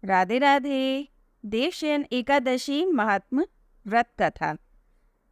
राधे राधे। देवशयन एकादशी महात्म व्रत कथा।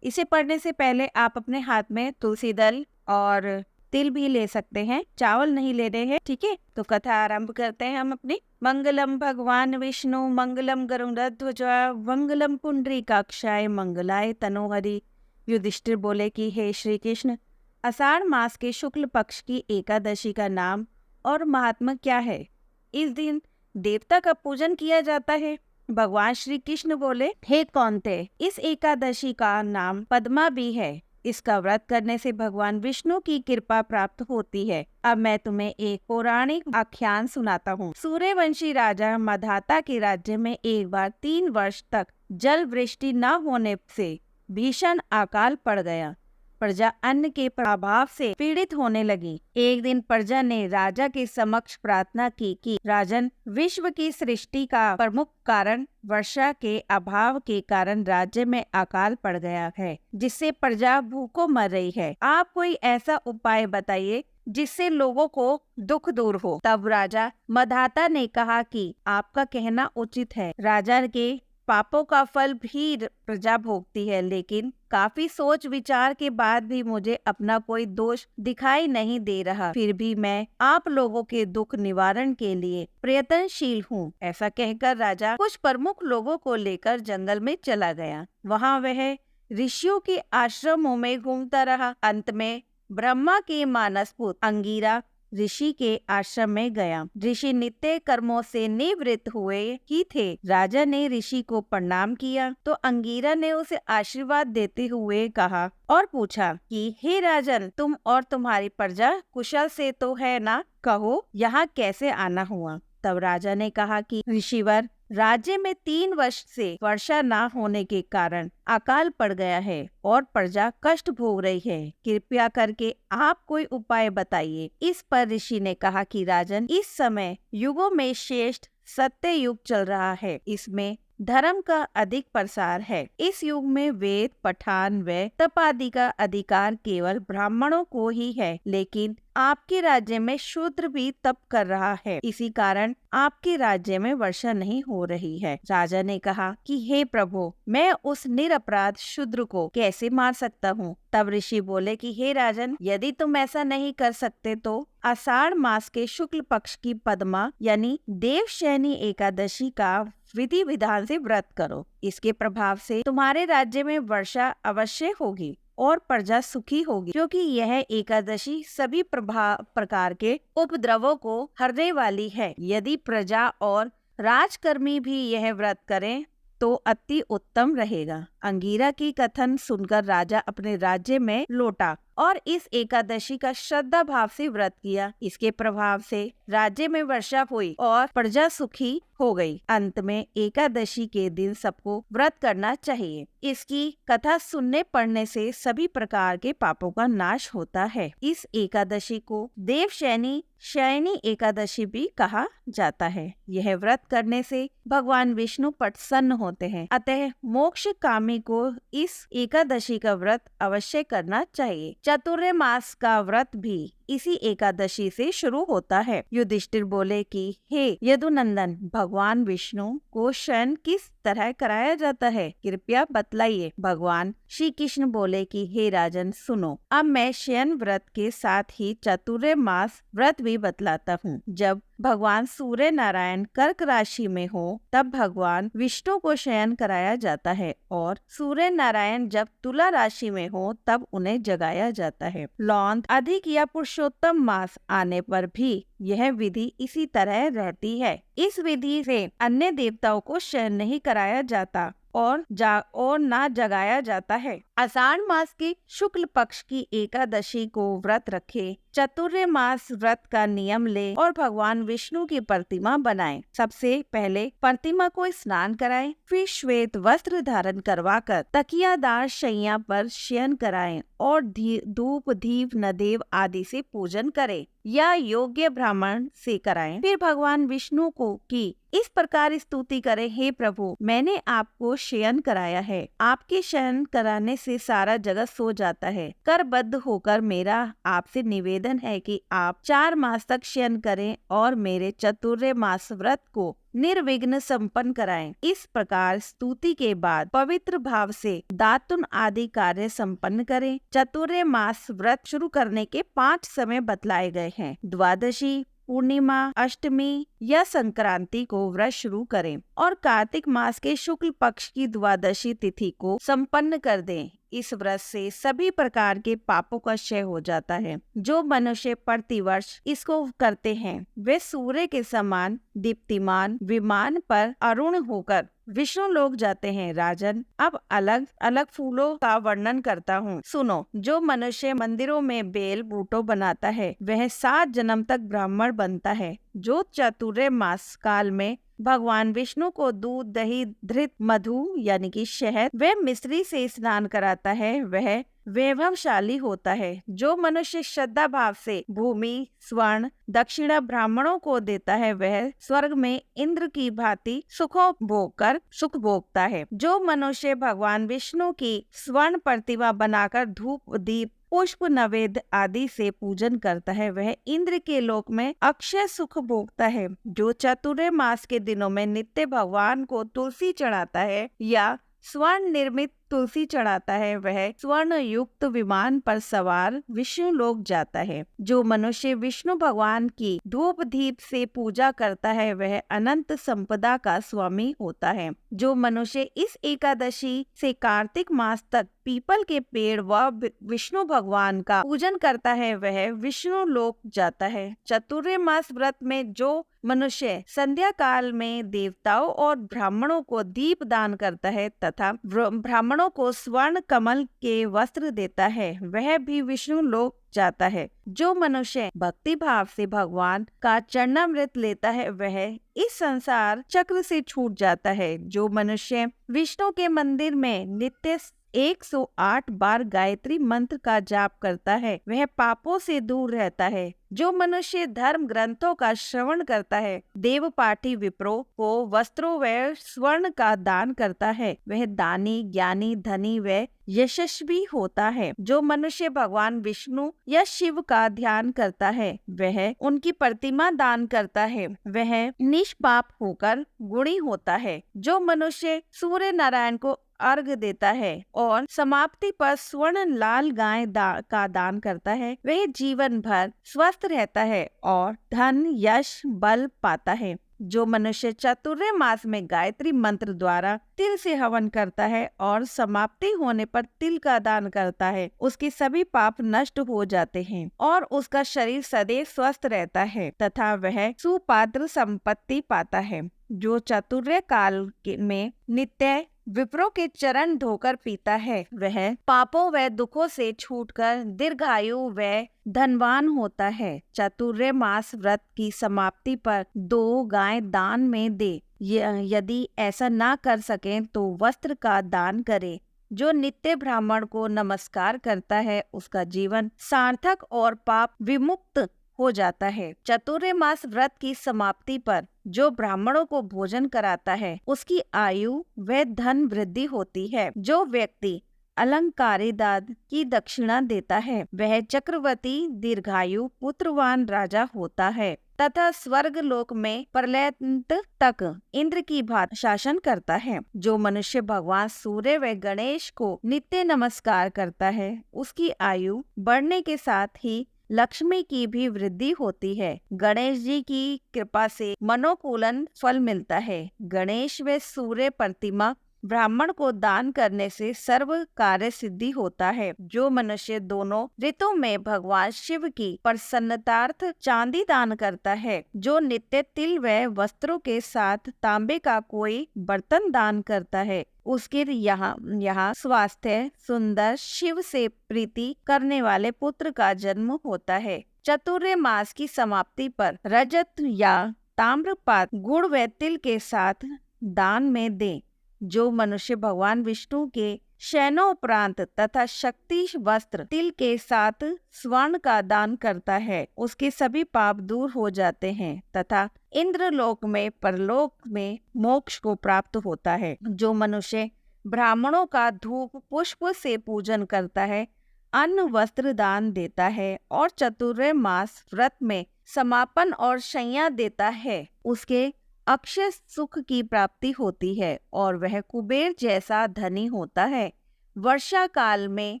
इसे पढ़ने से पहले आप अपने हाथ में तुलसी दल और तिल भी ले सकते हैं, चावल नहीं लेने हैं, ठीक है। तो कथा आरंभ करते हैं हम अपनी। मंगलम भगवान विष्णु मंगलम गरुड़ध्वज मंगलम पुंडरीकाक्षाय मंगलाय तनोहरि। युधिष्ठिर बोले कि हे श्री कृष्ण, आषाढ़ मास के शुक्ल पक्ष की एकादशी का नाम और महात्मा क्या है? इस दिन देवता का पूजन किया जाता है। भगवान श्री कृष्ण बोले, हे कौन्तेय, इस एकादशी का नाम पद्मा भी है। इसका व्रत करने से भगवान विष्णु की कृपा प्राप्त होती है। अब मैं तुम्हें एक पौराणिक आख्यान सुनाता हूँ। सूर्यवंशी राजा मधाता के राज्य में एक बार 3 वर्ष तक जल वृष्टि न होने से भीषण अकाल पड़ गया। प्रजा अन्न के अभाव से पीड़ित होने लगी। एक दिन प्रजा ने राजा के समक्ष प्रार्थना की कि राजन, विश्व की सृष्टि का प्रमुख कारण वर्षा के अभाव के कारण राज्य में अकाल पड़ गया है, जिससे प्रजा भूखों मर रही है। आप कोई ऐसा उपाय बताइए जिससे लोगों को दुख दूर हो। तब राजा मधाता ने कहा कि आपका कहना उचित है। राजा के पापों का फल भी प्रजा भोगती है, लेकिन काफी सोच विचार के बाद भी मुझे अपना कोई दोष दिखाई नहीं दे रहा। फिर भी मैं आप लोगों के दुख निवारण के लिए प्रयत्नशील हूँ। ऐसा कहकर राजा कुछ प्रमुख लोगों को लेकर जंगल में चला गया। वहाँ वह ऋषियों के आश्रमों में घूमता रहा। अंत में ब्रह्मा के मानसपुत्र अंगिरा ऋषि के आश्रम में गया। ऋषि नित्य कर्मों से निवृत्त हुए ही थे। राजा ने ऋषि को प्रणाम किया तो अंगिरा ने उसे आशीर्वाद देते हुए कहा और पूछा कि हे राजन, तुम और तुम्हारी प्रजा कुशल से तो है ना? कहो, यहाँ कैसे आना हुआ? तब राजा ने कहा कि ऋषिवर, राज्य में 3 वर्ष से वर्षा न होने के कारण अकाल पड़ गया है और प्रजा कष्ट भोग रही है। कृपया करके आप कोई उपाय बताइए। इस पर ऋषि ने कहा कि राजन, इस समय युगों में श्रेष्ठ सत्य युग चल रहा है। इसमें धर्म का अधिक प्रसार है। इस युग में वेद पठन व तप आदि का अधिकार केवल ब्राह्मणों को ही है, लेकिन आपके राज्य में शूद्र भी तप कर रहा है। इसी कारण आपके राज्य में वर्षा नहीं हो रही है। राजा ने कहा कि हे प्रभु, मैं उस निरपराध शूद्र को कैसे मार सकता हूँ? तब ऋषि बोले कि हे राजन, यदि तुम ऐसा नहीं कर सकते तो आषाढ़ मास के शुक्ल पक्ष की पद्मा यानी देवशयनी एकादशी का विधि विधान से व्रत करो। इसके प्रभाव से तुम्हारे राज्य में वर्षा अवश्य होगी और प्रजा सुखी होगी, क्योंकि यह एकादशी सभी प्रकार के उपद्रवों को हरने वाली है। यदि प्रजा और राजकर्मी भी यह व्रत करें तो अति उत्तम रहेगा। अंगिरा की कथन सुनकर राजा अपने राज्य में लौटा और इस एकादशी का श्रद्धा भाव से व्रत किया। इसके प्रभाव से राज्य में वर्षा हुई और प्रजा सुखी हो गई। अंत में एकादशी के दिन सबको व्रत करना चाहिए। इसकी कथा सुनने पढ़ने से सभी प्रकार के पापों का नाश होता है। इस एकादशी को देवशयनी एकादशी भी कहा जाता है। यह व्रत करने से भगवान विष्णु प्रसन्न होते हैं। अतः मोक्ष कामी को इस एकादशी का व्रत अवश्य करना चाहिए। चातुर्मास का व्रत भी इसी एकादशी से शुरू होता है। युधिष्ठिर बोले कि हे यदुनंदन, भगवान विष्णु को शयन किस तरह कराया जाता है? कृपया बतलाइए। भगवान श्री कृष्ण बोले कि हे राजन, सुनो, अब मैं शयन व्रत के साथ ही चातुर्मास व्रत भी बतलाता हूँ। जब भगवान सूर्य नारायण कर्क राशि में हो तब भगवान विष्णु को शयन कराया जाता है और सूर्य नारायण जब तुला राशि में हो तब उन्हें जगाया जाता है। लौंत अधिक या पुरुषोत्तम मास आने पर भी यह विधि इसी तरह रहती है। इस विधि से अन्य देवताओं को शयन नहीं कराया जाता और ना जगाया जाता है। आषाढ़ मास के शुक्ल पक्ष की एकादशी को व्रत रखे, चातुर्मास व्रत का नियम ले और भगवान विष्णु की प्रतिमा बनाएं। सबसे पहले प्रतिमा को स्नान कराएं, फिर श्वेत वस्त्र धारण करवाकर तकियादार शैया पर शयन कराएं और धूप दीप नदेव आदि से पूजन करें या योग्य ब्राह्मण से कराएं। फिर भगवान विष्णु को की इस प्रकार स्तुति करें, हे प्रभु, मैंने आपको शयन कराया है। आपके शयन कराने से सारा जगत सो जाता है। करबद्ध होकर मेरा आपसे निवेदन निवेदन है कि आप 4 मास तक शयन करें और मेरे चतुर्थ मास व्रत को निर्विघ्न संपन्न कराएं। इस प्रकार स्तुति के बाद पवित्र भाव से दातुन आदि कार्य संपन्न करें। चतुर्थ मास व्रत शुरू करने के 5 समय बतलाए गए हैं। द्वादशी, पूर्णिमा, अष्टमी या संक्रांति को व्रत शुरू करें और कार्तिक मास के शुक्ल पक्ष की द्वादशी तिथि को संपन्न कर दें। इस व्रत से सभी प्रकार के पापों का क्षय हो जाता है। जो मनुष्य प्रतिवर्ष इसको करते हैं वे सूर्य के समान दीप्तिमान विमान पर अरुण होकर विष्णु लोक जाते हैं। राजन, अब अलग अलग फूलों का वर्णन करता हूँ, सुनो। जो मनुष्य मंदिरों में बेल बूटों बनाता है वह 7 जन्म तक ब्राह्मण बनता है। जो चतुर्थ मास काल में भगवान विष्णु को दूध, दही, धृत, मधु यानी कि शहद व मिश्री से स्नान कराता है वह वैभवशाली होता है। जो मनुष्य श्रद्धा भाव से भूमि, स्वर्ण, दक्षिणा ब्राह्मणों को देता है वह स्वर्ग में इंद्र की भांति सुखों भोग कर सुख भोगता है। जो मनुष्य भगवान विष्णु की स्वर्ण प्रतिमा बनाकर धूप, दीप, पुष्प, नवेद आदि से पूजन करता है वह इंद्र के लोक में अक्षय सुख भोगता है। जो चतुर्थ मास के दिनों में नित्य भगवान को तुलसी चढ़ाता है या स्वर्ण निर्मित तुलसी चढ़ाता है वह स्वर्ण युक्त विमान पर सवार विष्णु लोक जाता है। जो मनुष्य विष्णु भगवान की धूप दीप से पूजा करता है वह अनंत संपदा का स्वामी होता है। जो मनुष्य इस एकादशी से कार्तिक मास तक पीपल के पेड़ व विष्णु भगवान का पूजन करता है वह विष्णु लोक जाता है। चतुर्थ मास व्रत में जो मनुष्य संध्या काल में देवताओं और ब्राह्मणों को दीप दान करता है तथा ब्राह्मणों को स्वर्ण कमल के वस्त्र देता है वह भी विष्णु लोक जाता है। जो मनुष्य भक्ति भाव से भगवान का चरणामृत लेता है वह इस संसार चक्र से छूट जाता है। जो मनुष्य विष्णु के मंदिर में नित्य 108 बार गायत्री मंत्र का जाप करता है वह पापों से दूर रहता है। जो मनुष्य धर्म ग्रंथों का श्रवण करता है, देव पाठी विप्रों को वस्त्रों व स्वर्ण का दान करता है वह दानी, ज्ञानी, धनी व यशस्वी होता है। जो मनुष्य भगवान विष्णु या शिव का ध्यान करता है वह उनकी प्रतिमा दान करता है वह निष्पाप होकर गुणी होता है। जो मनुष्य सूर्य नारायण को अर्घ देता है और समाप्ति पर स्वर्ण लाल गाय का दान करता है वह जीवन भर स्वस्थ रहता है और धन, यश, बल पाता है। जो मनुष्य चतुर्थ मास में गायत्री मंत्र द्वारा तिल से हवन करता है और समाप्ति होने पर तिल का दान करता है उसके सभी पाप नष्ट हो जाते हैं और उसका शरीर सदैव स्वस्थ रहता है तथा वह सुपात्र संपत्ति पाता है। जो चतुर्थ काल में नित्य विप्रों के चरण धोकर पीता है वह पापों व दुखों से छूटकर दीर्घायु व धनवान होता है। चतुर्थ मास व्रत की समाप्ति पर 2 गाय दान में दे। यदि ऐसा ना कर सके तो वस्त्र का दान करे। जो नित्य ब्राह्मण को नमस्कार करता है उसका जीवन सार्थक और पाप विमुक्त हो जाता है। चतुर्थ मास व्रत की समाप्ति पर जो ब्राह्मणों को भोजन कराता है उसकी आयु व धन वृद्धि होती है। जो व्यक्ति अलंकारिदाद की दक्षिणा देता है वह चक्रवर्ती, दीर्घायु, पुत्रवान राजा होता है तथा स्वर्ग लोक में प्रलयंत तक इंद्र की भांति शासन करता है। जो मनुष्य भगवान सूर्य व गणेश को नित्य नमस्कार करता है उसकी आयु बढ़ने के साथ ही लक्ष्मी की भी वृद्धि होती है। गणेश जी की कृपा से मनोकूलन फल मिलता है। गणेश व सूर्य प्रतिमा ब्राह्मण को दान करने से सर्व कार्य सिद्धि होता है। जो मनुष्य दोनों ऋतु में भगवान शिव की प्रसन्नतार्थ चांदी दान करता है, जो नित्य तिल व वस्त्रों के साथ तांबे का कोई बर्तन दान करता है, उसके यहाँ स्वास्थ्य, सुंदर, शिव से प्रीति करने वाले पुत्र का जन्म होता है। चतुर्थ मास की समाप्ति पर रजत या ताम्रपात गुड़ व तिल के साथ दान में दे। जो मनुष्य भगवान विष्णु के शयनोपरांत तथा शक्ति वस्त्र तिल के साथ स्वर्ण का दान करता है उसके सभी पाप दूर हो जाते हैं तथा इंद्रलोक में परलोक में मोक्ष को प्राप्त होता है। जो मनुष्य ब्राह्मणों का धूप पुष्प से पूजन करता है अन्न वस्त्र दान देता है और चतुर्मास व्रत में समापन और शय्या देता है, उसके अक्षय सुख की प्राप्ति होती है और वह कुबेर जैसा धनी होता है। वर्षा काल में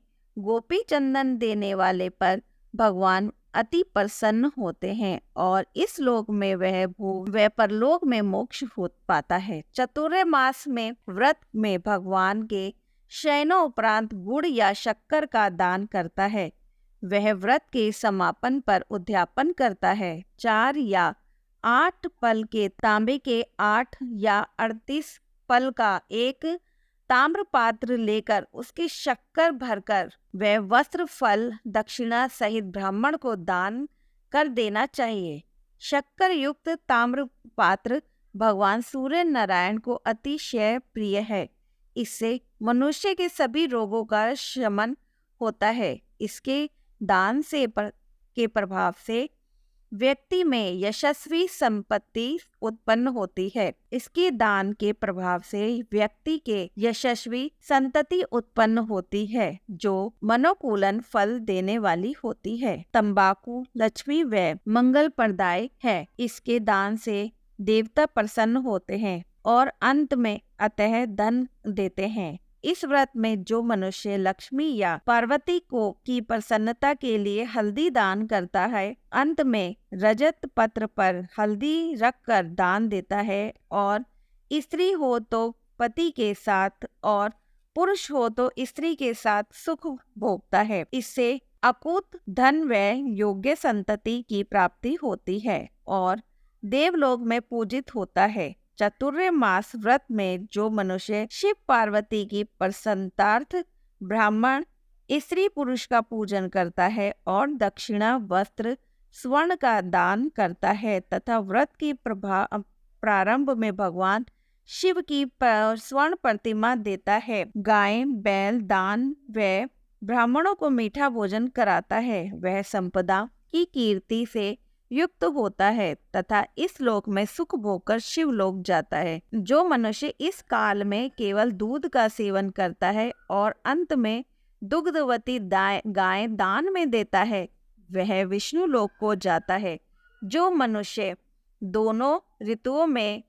गोपी चंदन देने वाले पर भगवान अति प्रसन्न होते हैं और इस लोक में वह परलोक में मोक्ष हो पाता है। चतुर्मास में व्रत में भगवान के शयनोपरांत गुड़ या शक्कर का दान करता है। वह व्रत के समापन पर उद्यापन करता है। 4 या 8 पल के तांबे के 8 या 38 पल का एक ताम्र पात्र लेकर उसकी शक्कर भरकर वह वस्त्र फल दक्षिणा सहित ब्राह्मण को दान कर देना चाहिए। शक्कर युक्त ताम्र पात्र भगवान सूर्य नारायण को अतिशय प्रिय है। इससे मनुष्य के सभी रोगों का शमन होता है। इसके दान के प्रभाव से व्यक्ति में यशस्वी संपत्ति उत्पन्न होती है। इसके दान के प्रभाव से व्यक्ति के यशस्वी संतति उत्पन्न होती है जो मनोकूलन फल देने वाली होती है। तंबाकू लक्ष्मी व मंगल प्रदाय है। इसके दान से देवता प्रसन्न होते हैं और अंत में अतः धन देते हैं। इस व्रत में जो मनुष्य लक्ष्मी या पार्वती को की प्रसन्नता के लिए हल्दी दान करता है, अंत में रजत पत्र पर हल्दी रखकर दान देता है और स्त्री हो तो पति के साथ और पुरुष हो तो स्त्री के साथ सुख भोगता है। इससे अकूत धन व योग्य संतति की प्राप्ति होती है और देवलोक में पूजित होता है। चतुर्मास व्रत में जो मनुष्य शिव पार्वती की प्रसन्नतार्थ ब्राह्मण स्त्री पुरुष का पूजन करता है और दक्षिणा वस्त्र स्वर्ण का दान करता है तथा व्रत की प्रारंभ में भगवान शिव की स्वर्ण प्रतिमा देता है, गाय बैल दान व ब्राह्मणों को मीठा भोजन कराता है, वह संपदा की कीर्ति से युक्त होता है तथा इस लोक में सुख भोगकर शिव लोक जाता है। जो मनुष्य इस काल में केवल दूध का सेवन करता है और अंत में दुग्धवती गाय दान में देता है, वह विष्णु लोक को जाता है। जो मनुष्य दोनों ऋतुओं में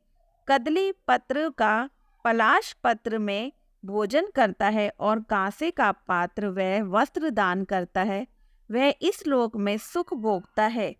कदली पत्र का पलाश पत्र में भोजन करता है और कांसे का पात्र व वस्त्र दान करता है, वह इस लोक में सुख भोगता है।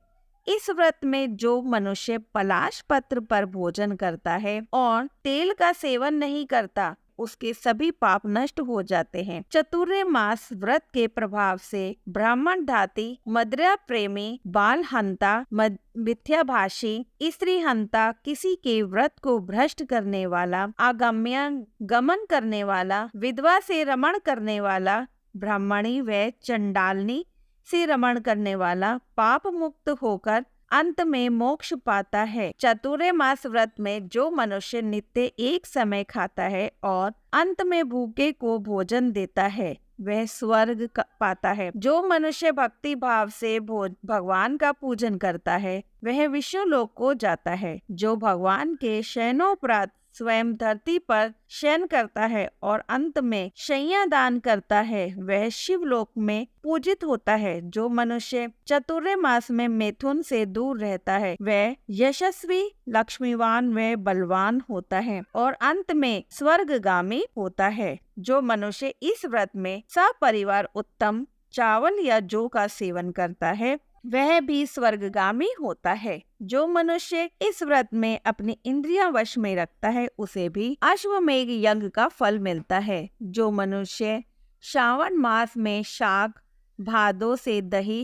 इस व्रत में जो मनुष्य पलाश पत्र पर भोजन करता है और तेल का सेवन नहीं करता, उसके सभी पाप नष्ट हो जाते हैं। चतुर्मास व्रत के प्रभाव से ब्राह्मण धाती, मदिरा प्रेमी, बाल हंता, मिथ्याभाषी, स्त्री हंता, किसी के व्रत को भ्रष्ट करने वाला, आगम्य गमन करने वाला, विधवा से रमण करने वाला, ब्राह्मणी व चंडालनी से रमण करने वाला पाप मुक्त होकर अंत में मोक्ष पाता है। चतुर्मास व्रत में जो मनुष्य नित्य एक समय खाता है और अंत में भूखे को भोजन देता है, वह स्वर्ग पाता है। जो मनुष्य भक्ति भाव से भगवान का पूजन करता है, वह विष्णु लोक को जाता है। जो भगवान के शयनोपरांत स्वयं धरती पर शयन करता है और अंत में शय्या दान करता है, वह शिवलोक में पूजित होता है। जो मनुष्य चतुर्मास में मैथुन से दूर रहता है, वह यशस्वी, लक्ष्मीवान व बलवान होता है और अंत में स्वर्गगामी होता है। जो मनुष्य इस व्रत में सपरिवार उत्तम चावल या जौ का सेवन करता है, वह भी स्वर्गगामी होता है। जो मनुष्य इस व्रत में अपनी इंद्रियां वश में रखता है, उसे भी अश्वमेघ यज्ञ का फल मिलता है। जो मनुष्य श्रावण मास में शाक, भादो से दही,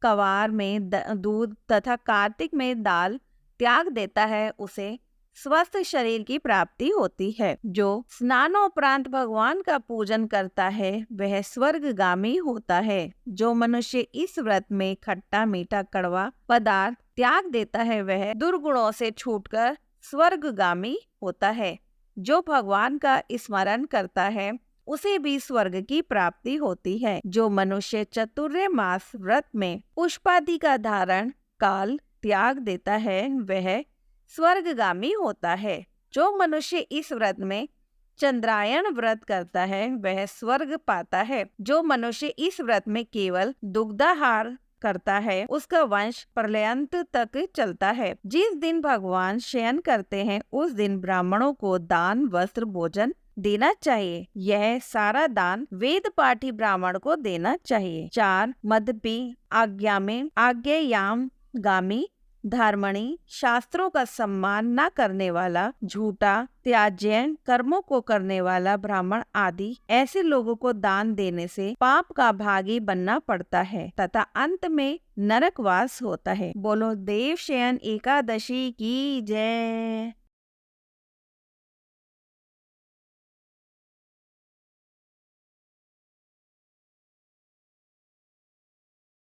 कवार में दूध तथा कार्तिक में दाल त्याग देता है, उसे स्वस्थ शरीर की प्राप्ति होती है। जो स्नानोपरांत भगवान का पूजन करता है, वह स्वर्गगामी होता है। जो मनुष्य इस व्रत में खट्टा मीठा कड़वा पदार्थ त्याग देता है, वह दुर्गुणों से छूटकर स्वर्गगामी होता है। जो भगवान का स्मरण करता है, उसे भी स्वर्ग की प्राप्ति होती है। जो मनुष्य चतुर्मास व्रत में पुष्पादि का धारण काल त्याग देता है, वह स्वर्गगामी होता है। जो मनुष्य इस व्रत में चंद्रायण व्रत करता है वह स्वर्ग पाता है। जो मनुष्य इस व्रत में केवल दुग्धाहार करता है उसका वंश प्रलयंत तक चलता है। जिस दिन भगवान शयन करते हैं उस दिन ब्राह्मणों को दान, वस्त्र, भोजन देना चाहिए। यह सारा दान वेद पाठी ब्राह्मण को देना चाहिए। 4 मद्यपी, आज्ञा में आज्ञेयाम गामी, धार्मणी, शास्त्रों का सम्मान न करने वाला, झूठा, त्याज्य कर्मों को करने वाला ब्राह्मण आदि ऐसे लोगों को दान देने से पाप का भागी बनना पड़ता है तथा अंत में नरकवास होता है। बोलो देवशयन एकादशी की जय।